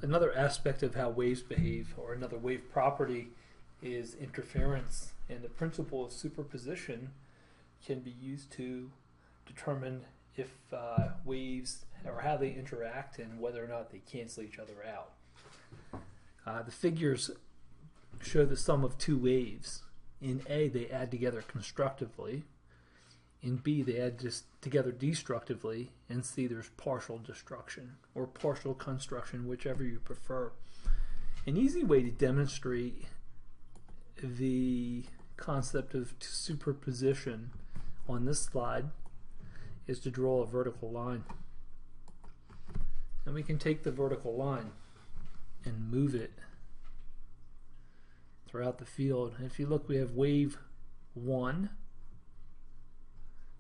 Another aspect of how waves behave, or another wave property, is interference. And the principle of superposition can be used to determine if waves, or how they interact, and whether or not they cancel each other out. The figures show the sum of two waves. In A, they add together constructively. In B, they add together destructively. In C, there's partial destruction or partial construction, whichever you prefer. An easy way to demonstrate the concept of superposition on this slide is to draw a vertical line. And we can take the vertical line and move it throughout the field. And if you look, we have wave 1,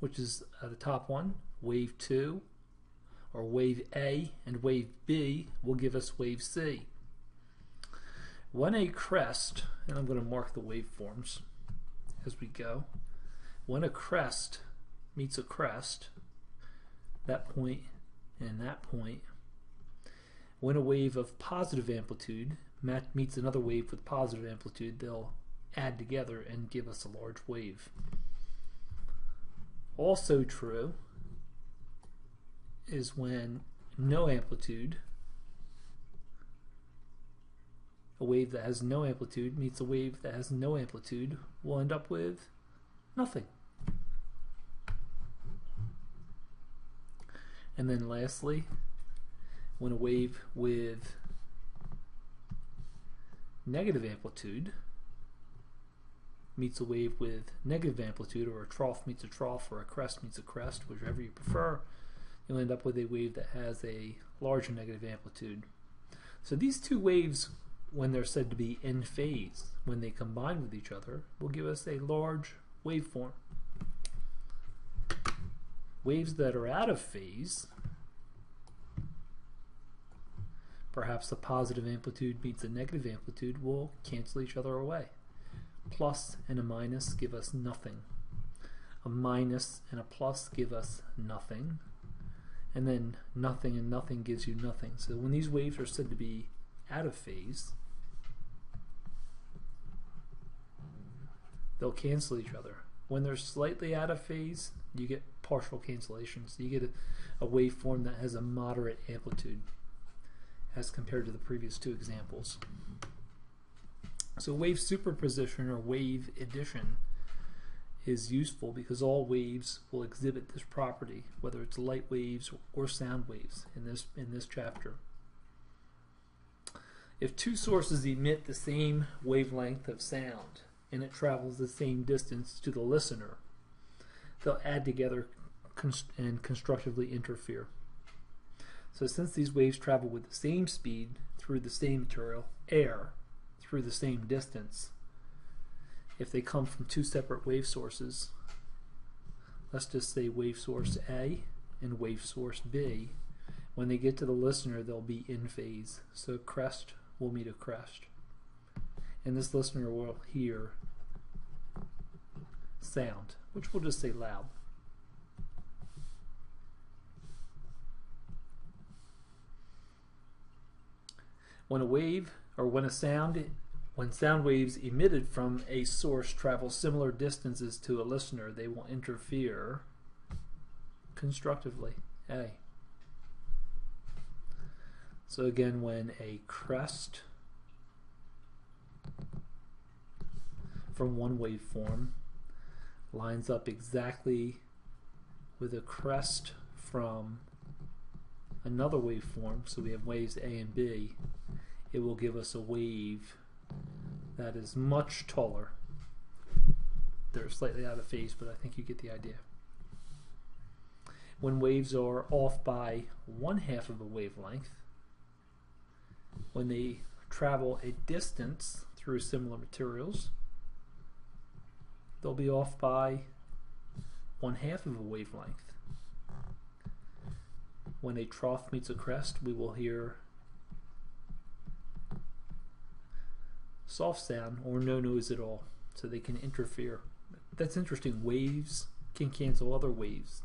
which is the top one. Wave 2, or wave A, and wave B will give us wave C. When a crest, and I'm going to mark the waveforms as we go, when a crest meets a crest, that point and that point, when a wave of positive amplitude meets another wave with positive amplitude, they'll add together and give us a large wave. Also true is when no amplitude, a wave that has no amplitude meets a wave that has no amplitude, we'll end up with nothing. And then lastly, when a wave with negative amplitude meets a wave with negative amplitude, or a trough meets a trough, or a crest meets a crest, whichever you prefer, you'll end up with a wave that has a larger negative amplitude. So these two waves, when they're said to be in phase, when they combine with each other, will give us a large waveform. Waves that are out of phase, perhaps a positive amplitude meets a negative amplitude, will cancel each other away. Plus and a minus give us nothing. A minus and a plus give us nothing. And then nothing and nothing gives you nothing. So when these waves are said to be out of phase, they'll cancel each other. When they're slightly out of phase, you get partial cancellation. So you get a waveform that has a moderate amplitude as compared to the previous two examples. So wave superposition, or wave addition, is useful because all waves will exhibit this property, whether it's light waves or sound waves in this chapter. If two sources emit the same wavelength of sound and it travels the same distance to the listener, they'll add together and constructively interfere. So since these waves travel with the same speed through the same material, air, through the same distance, if they come from two separate wave sources, let's just say wave source A and wave source B, when they get to the listener, they'll be in phase. So crest will meet a crest. And this listener will hear sound, which we'll just say loud. When a wave, or when sound waves emitted from a source travel similar distances to a listener, they will interfere constructively. A. So again, when a crest from one waveform lines up exactly with a crest from another waveform, so we have waves A and B, it will give us a wave that is much taller. They're slightly out of phase, but I think you get the idea. When waves are off by 1/2 of a wavelength, when they travel a distance through similar materials, they'll be off by 1/2 of a wavelength. When a trough meets a crest, we will hear soft sound or no noise at all, so they can interfere. That's interesting. Waves can cancel other waves.